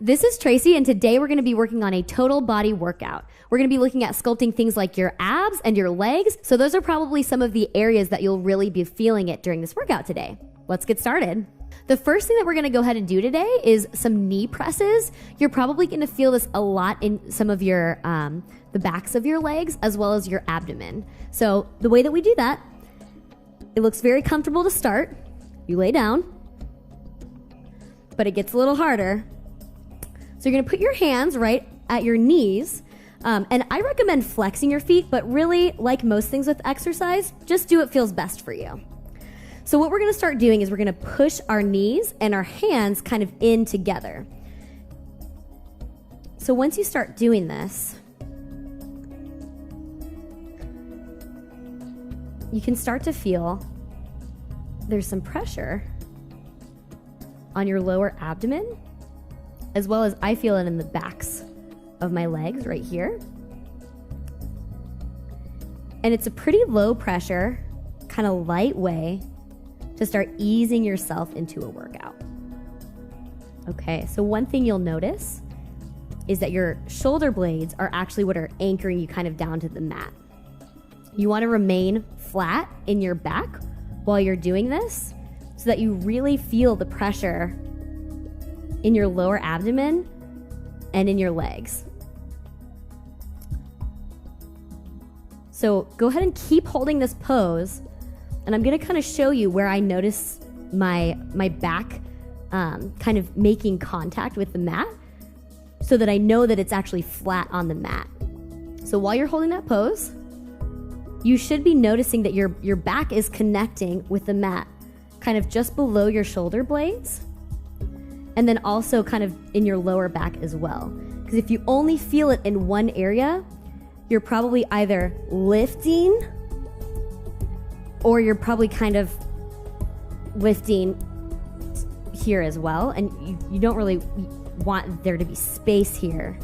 This is Tracy, and today we're going to be working on a total body workout. We're going to be looking at sculpting things like your abs and your legs, so those are probably some of the areas that you'll really be feeling it during this workout today. Let's get started. The first thing that we're going to go ahead and do today is some knee presses. You're probably going to feel this a lot in some of your, the backs of your legs as well as your abdomen. So the way that we do that, it looks very comfortable to start. You lay down, but it gets a little harder. So you're going to put your hands right at your knees, and I recommend flexing your feet, but really, like most things with exercise, just do what feels best for you. So what we're going to start doing is we're going to push our knees and our hands kind of in together. So once you start doing this, you can start to feel there's some pressure on your lower abdomen, as well as I feel it in the backs of my legs right here. And it's a pretty low pressure, kind of light way to start easing yourself into a workout. Okay, so one thing you'll notice is that your shoulder blades are actually what are anchoring you kind of down to the mat. You want to remain flat in your back while you're doing this so that you really feel the pressure in your lower abdomen and in your legs. So go ahead and keep holding this pose, and I'm going to kind of show you where I notice my back kind of making contact with the mat so that I know that it's actually flat on the mat. So while you're holding that pose, you should be noticing that your back is connecting with the mat, kind of just below your shoulder blades, and then also kind of in your lower back as well. Because if you only feel it in one area, you're probably either lifting or you're probably kind of lifting here as well. And you don't really want there to be space here.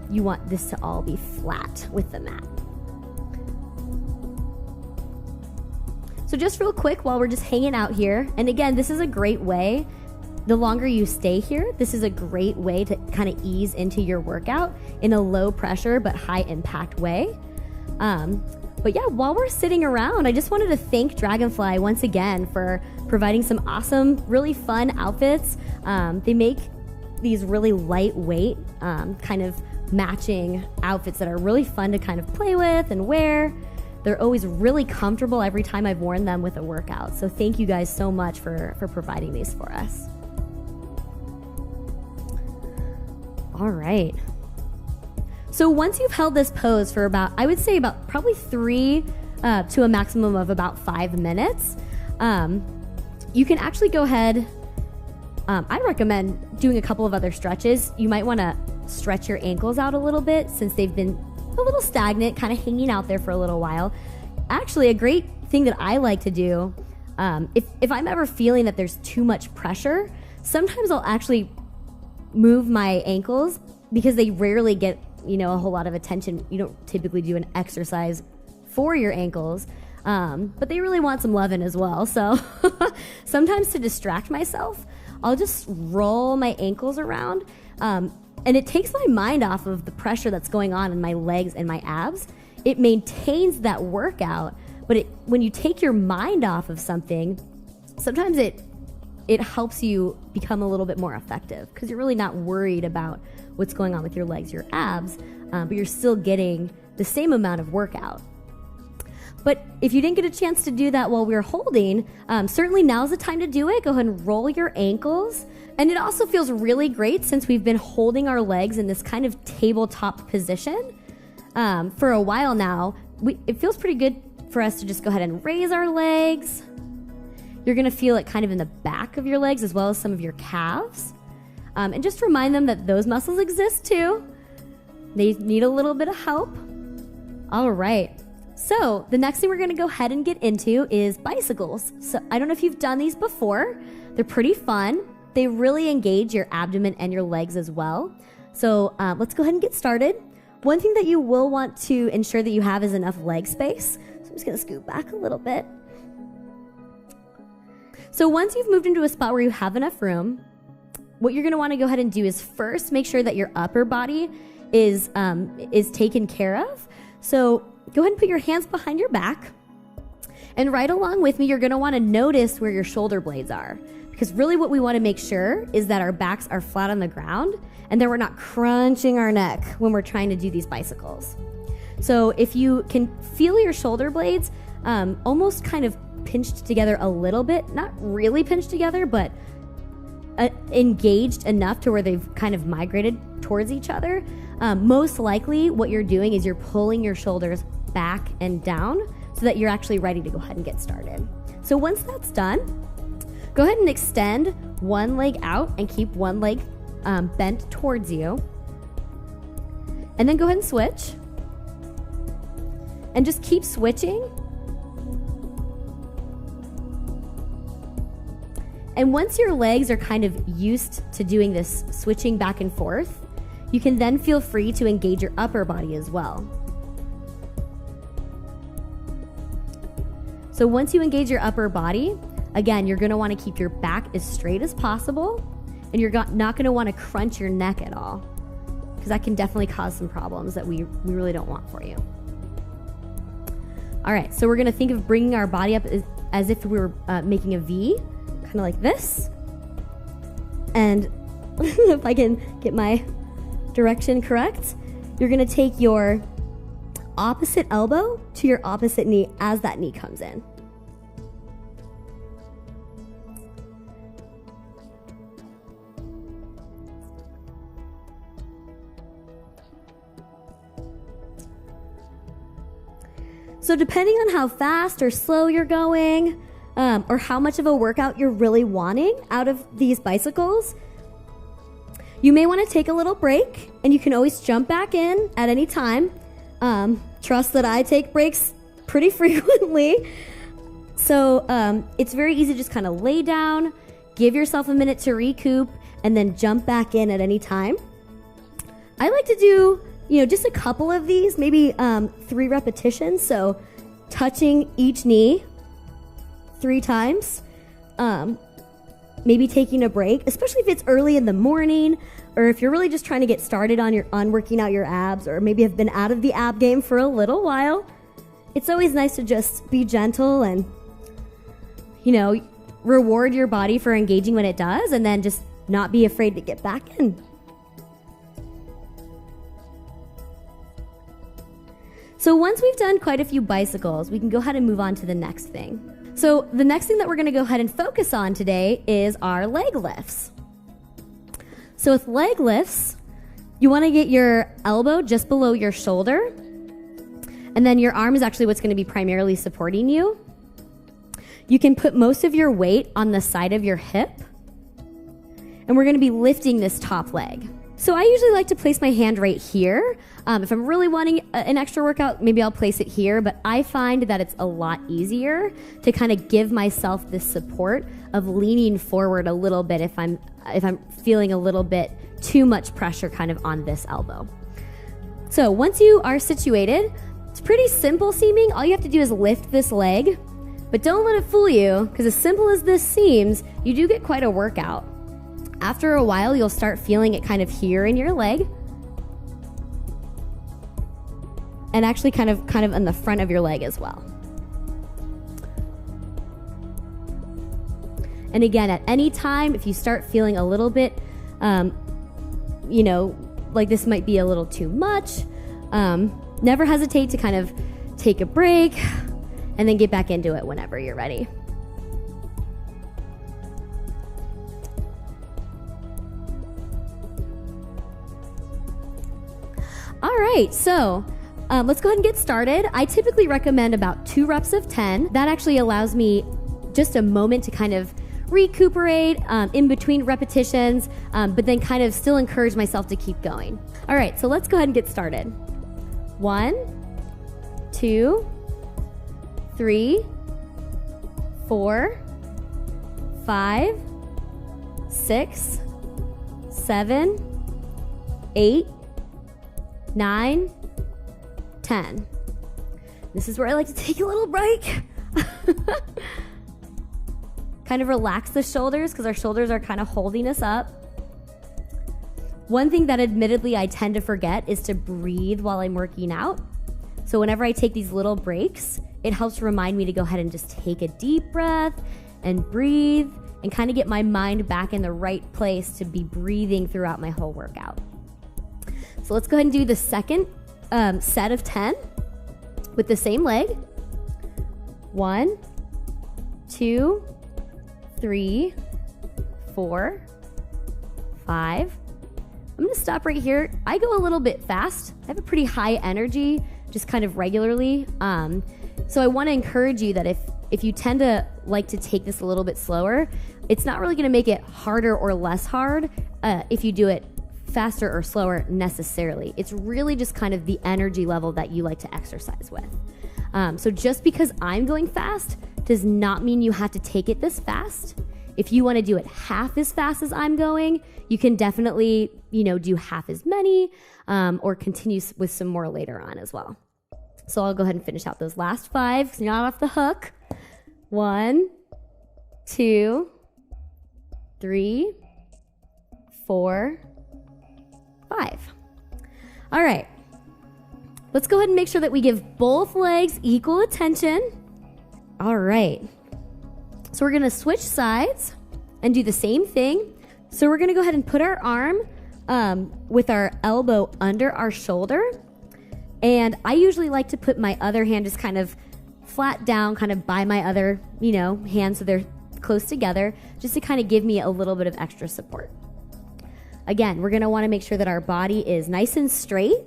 You want this to all be flat with the mat. So just real quick while we're just hanging out here, and again, this is a great way. The longer you stay here, this is a great way to kind of ease into your workout in a low pressure but high impact way. But yeah, while we're sitting around, I just wanted to thank Dragonfly once again for providing some awesome, really fun outfits. They make these really lightweight, kind of matching outfits that are really fun to kind of play with and wear. They're always really comfortable every time I've worn them with a workout. So thank you guys so much for providing these for us. All right. So once you've held this pose for about, I would say about probably 3 to a maximum of about 5 minutes, you can actually go ahead. I recommend doing a couple of other stretches. You might want to stretch your ankles out a little bit since they've been a little stagnant, kind of hanging out there for a little while. Actually, a great thing that I like to do, if I'm ever feeling that there's too much pressure, sometimes I'll actually move my ankles because they rarely get, a whole lot of attention. You don't typically do an exercise for your ankles, but they really want some loving as well. So sometimes to distract myself, I'll just roll my ankles around, and it takes my mind off of the pressure that's going on in my legs and my abs. It maintains that workout, but when you take your mind off of something, sometimes it helps you become a little bit more effective because you're really not worried about what's going on with your legs, your abs, but you're still getting the same amount of workout. But if you didn't get a chance to do that while we were holding, certainly now's the time to do it. Go ahead and roll your ankles. And it also feels really great since we've been holding our legs in this kind of tabletop position for a while now. It feels pretty good for us to just go ahead and raise our legs. You're going to feel it kind of in the back of your legs as well as some of your calves. And just remind them that those muscles exist too. They need a little bit of help. All right. So the next thing we're going to go ahead and get into is bicycles. So I don't know if you've done these before. They're pretty fun. They really engage your abdomen and your legs as well. So let's go ahead and get started. One thing that you will want to ensure that you have is enough leg space. So I'm just going to scoot back a little bit. So once you've moved into a spot where you have enough room, what you're going to want to go ahead and do is first make sure that your upper body is taken care of. So go ahead and put your hands behind your back. And right along with me, you're going to want to notice where your shoulder blades are. Because really what we want to make sure is that our backs are flat on the ground and that we're not crunching our neck when we're trying to do these bicycles. So if you can feel your shoulder blades almost kind of pinched together a little bit, not really pinched together, but engaged enough to where they've kind of migrated towards each other, most likely what you're doing is you're pulling your shoulders back and down so that you're actually ready to go ahead and get started. So once that's done, go ahead and extend one leg out and keep one leg bent towards you. And then go ahead and switch. And just keep switching. And once your legs are kind of used to doing this switching back and forth, you can then feel free to engage your upper body as well. So once you engage your upper body, again, you're going to want to keep your back as straight as possible, and you're not going to want to crunch your neck at all, because that can definitely cause some problems that we really don't want for you. All right, so we're going to think of bringing our body up as if we were making a V, kind of like this. And if I can get my direction correct, you're going to take your opposite elbow to your opposite knee as that knee comes in. So depending on how fast or slow you're going, or how much of a workout you're really wanting out of these bicycles, you may want to take a little break, and you can always jump back in at any time. Trust that I take breaks pretty frequently. So it's very easy to just kind of lay down, give yourself a minute to recoup, and then jump back in at any time. I like to do just a couple of these, maybe 3 repetitions. So touching each knee 3 times, maybe taking a break, especially if it's early in the morning, or if you're really just trying to get started on working out your abs, or maybe have been out of the ab game for a little while. It's always nice to just be gentle and, reward your body for engaging when it does, and then just not be afraid to get back in. So once we've done quite a few bicycles, we can go ahead and move on to the next thing. So the next thing that we're going to go ahead and focus on today is our leg lifts. So with leg lifts, you want to get your elbow just below your shoulder, and then your arm is actually what's going to be primarily supporting you. You can put most of your weight on the side of your hip, and we're going to be lifting this top leg. So I usually like to place my hand right here. If I'm really wanting an extra workout, maybe I'll place it here, but I find that it's a lot easier to kind of give myself this support of leaning forward a little bit if I'm feeling a little bit too much pressure kind of on this elbow. So once you are situated, it's pretty simple seeming. All you have to do is lift this leg, but don't let it fool you, because as simple as this seems, you do get quite a workout. After a while, you'll start feeling it kind of here in your leg, and actually kind of in the front of your leg as well. And again, at any time, if you start feeling a little bit, like this might be a little too much, never hesitate to kind of take a break and then get back into it whenever you're ready. All right, so let's go ahead and get started. I typically recommend about 2 reps of 10. That actually allows me just a moment to kind of recuperate in between repetitions, but then kind of still encourage myself to keep going. All right, so let's go ahead and get started. 1, 2, 3, 4, 5, 6, 7, 8, 9, 10. This is where I like to take a little break. Kind of relax the shoulders, because our shoulders are kind of holding us up. One thing that admittedly I tend to forget is to breathe while I'm working out. So whenever I take these little breaks, it helps remind me to go ahead and just take a deep breath and breathe and kind of get my mind back in the right place to be breathing throughout my whole workout. So let's go ahead and do the second set of 10 with the same leg. 1, 2, 3, 4, 5. I'm going to stop right here. I go a little bit fast. I have a pretty high energy, just kind of regularly. So I want to encourage you that if you tend to like to take this a little bit slower, it's not really going to make it harder or less hard if you do it faster or slower necessarily. It's really just kind of the energy level that you like to exercise with. So just because I'm going fast does not mean you have to take it this fast. If you want to do it half as fast as I'm going, you can definitely, do half as many or continue with some more later on as well. So I'll go ahead and finish out those last 5 because you're not off the hook. 1, 2, 3, 4, 5. All right. Let's go ahead and make sure that we give both legs equal attention. All right. So we're going to switch sides and do the same thing. So we're going to go ahead and put our arm with our elbow under our shoulder. And I usually like to put my other hand just kind of flat down, kind of by my other, hand so they're close together, just to kind of give me a little bit of extra support. Again, we're going to want to make sure that our body is nice and straight,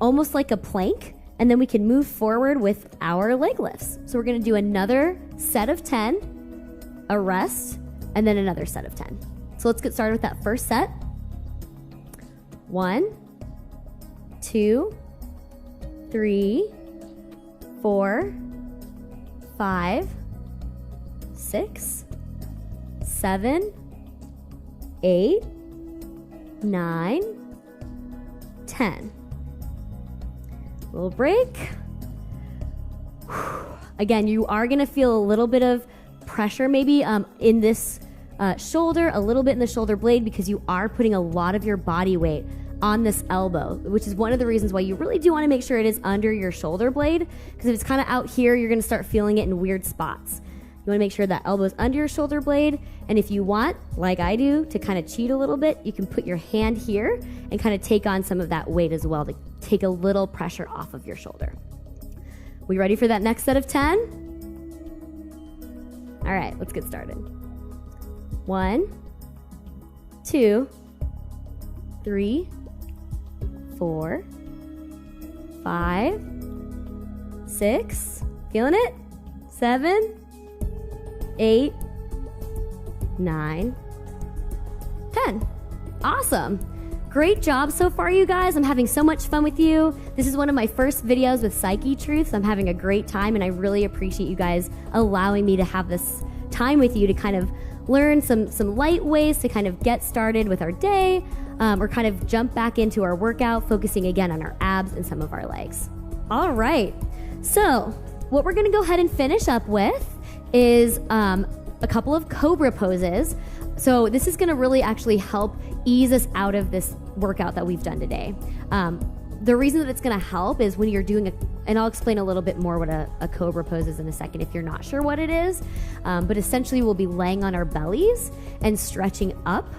almost like a plank, and then we can move forward with our leg lifts. So we're going to do another set of 10, a rest, and then another set of 10. So let's get started with that first set. 1, 2, 3, 4, 5, 6, 7, 8, 9, 10. Little break. Again, you are going to feel a little bit of pressure maybe in this shoulder, a little bit in the shoulder blade, because you are putting a lot of your body weight on this elbow, which is one of the reasons why you really do want to make sure it is under your shoulder blade, because if it's kind of out here, you're going to start feeling it in weird spots. You want to make sure that elbow is under your shoulder blade, and if you want, like I do, to kind of cheat a little bit, you can put your hand here and kind of take on some of that weight as well to take a little pressure off of your shoulder. We ready for that next set of 10? All right, let's get started. 1, 2, 3, 4, 5, 6, feeling it? 7, 8, 9, 10. Awesome. Great job so far, you guys. I'm having so much fun with you. This is one of my first videos with Psyche Truths. I'm having a great time, and I really appreciate you guys allowing me to have this time with you to kind of learn some light ways to kind of get started with our day, or kind of jump back into our workout, focusing again on our abs and some of our legs. All right. So what we're going to go ahead and finish up with is a couple of cobra poses. So this is going to really actually help ease us out of this workout that we've done today. The reason that it's going to help is when you're doing and I'll explain a little bit more what a cobra pose is in a second if you're not sure what it is. But essentially we'll be laying on our bellies and stretching up,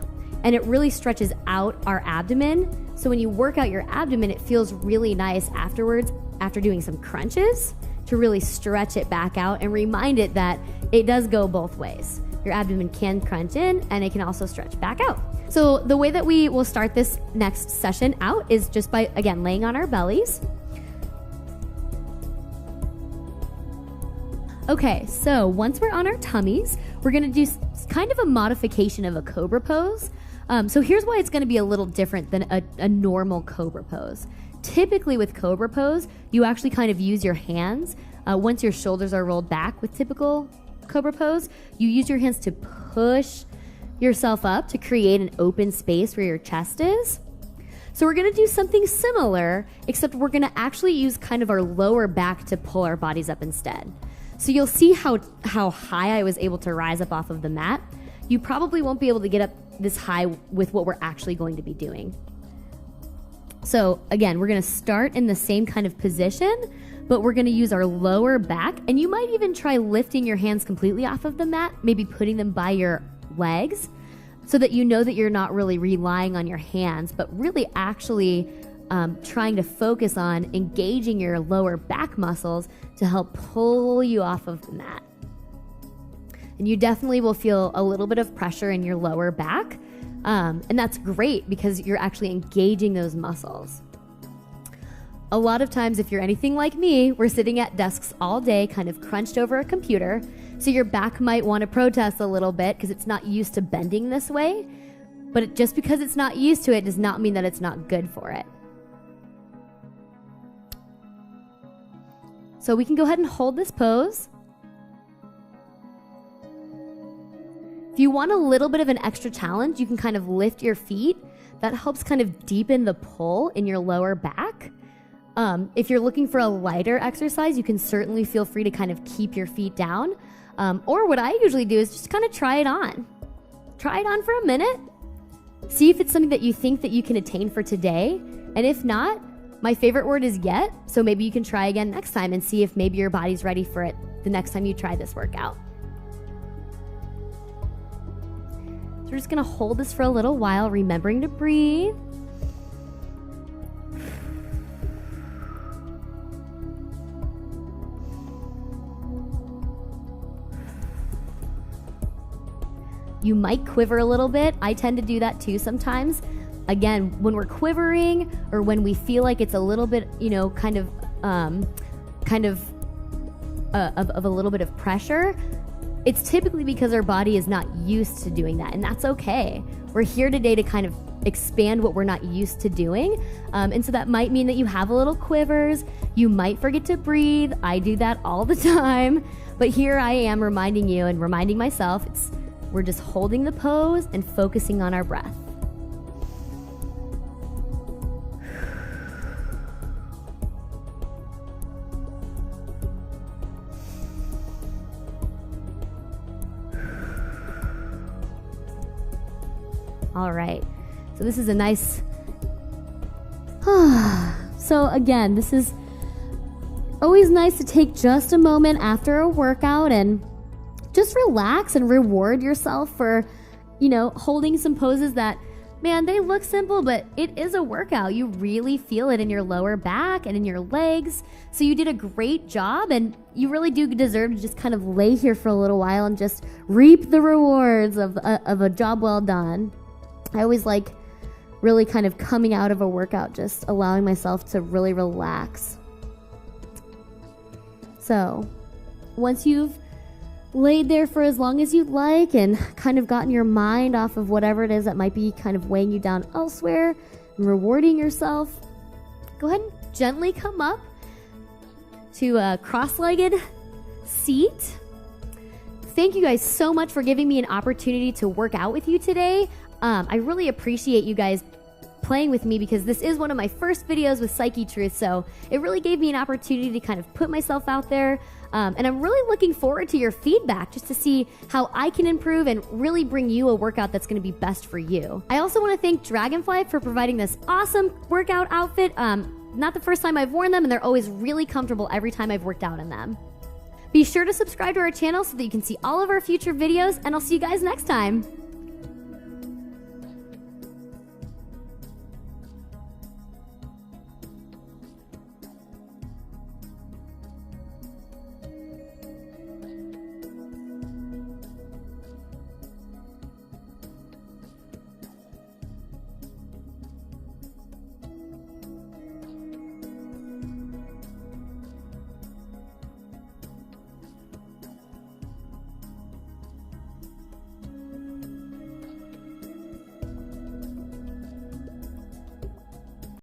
and it really stretches out our abdomen. So when you work out your abdomen, it feels really nice afterwards, after doing some crunches, to really stretch it back out and remind it that it does go both ways. Your abdomen can crunch in and it can also stretch back out. So the way that we will start this next session out is just by, again, laying on our bellies. Okay, so once we're on our tummies, we're gonna do kind of a modification of a cobra pose. So here's why it's gonna be a little different than a normal cobra pose. Typically with cobra pose, you actually kind of use your hands. Once your shoulders are rolled back with typical cobra pose, you use your hands to push yourself up to create an open space where your chest is. So we're gonna do something similar, except we're gonna actually use kind of our lower back to pull our bodies up instead. So you'll see how high I was able to rise up off of the mat. you probably won't be able to get up this high with what we're actually going to be doing. So again, we're going to start in the same kind of position, but we're going to use our lower back, and you might even try lifting your hands completely off of the mat, maybe putting them by your legs so that you know that you're not really relying on your hands, but really actually trying to focus on engaging your lower back muscles to help pull you off of the mat. And you definitely will feel a little bit of pressure in your lower back. And that's great because you're actually engaging those muscles. A lot of times, if you're anything like me, we're sitting at desks all day, kind of crunched over a computer. So your back might want to protest a little bit because it's not used to bending this way. But just because it's not used to it does not mean that it's not good for it. So we can go ahead and hold this pose. If you want a little bit of an extra challenge, you can kind of lift your feet. That helps kind of deepen the pull in your lower back. If you're looking for a lighter exercise, you can certainly feel free to kind of keep your feet down. Or what I usually do is just kind of try it on. Try it on for a minute. See if it's something that you think that you can attain for today. And if not, my favorite word is yet. So maybe you can try again next time and see if maybe your body's ready for it the next time you try this workout. So we're just going to hold this for a little while, remembering to breathe. You might quiver a little bit. I tend to do that too sometimes. Again, when we're quivering or when we feel like it's a little bit, kind of a little bit of pressure, it's typically because our body is not used to doing that, and that's okay. We're here today to kind of expand what we're not used to doing, and so that might mean that you have a little quivers. You might forget to breathe. I do that all the time, but here I am reminding you and reminding myself, we're just holding the pose and focusing on our breath. All right, so this is a nice, so again, this is always nice to take just a moment after a workout and just relax and reward yourself for, holding some poses that, man, they look simple, but it is a workout. You really feel it in your lower back and in your legs. So you did a great job, and you really do deserve to just kind of lay here for a little while and just reap the rewards of a job well done. I always like really kind of coming out of a workout, just allowing myself to really relax. So once you've laid there for as long as you'd like and kind of gotten your mind off of whatever it is that might be kind of weighing you down elsewhere and rewarding yourself, go ahead and gently come up to a cross-legged seat. Thank you guys so much for giving me an opportunity to work out with you today. I really appreciate you guys playing with me because this is one of my first videos with Psyche Truth, so it really gave me an opportunity to kind of put myself out there. And I'm really looking forward to your feedback just to see how I can improve and really bring you a workout that's going to be best for you. I also want to thank Dragonfly for providing this awesome workout outfit. Not the first time I've worn them, and they're always really comfortable every time I've worked out in them. Be sure to subscribe to our channel so that you can see all of our future videos, and I'll see you guys next time.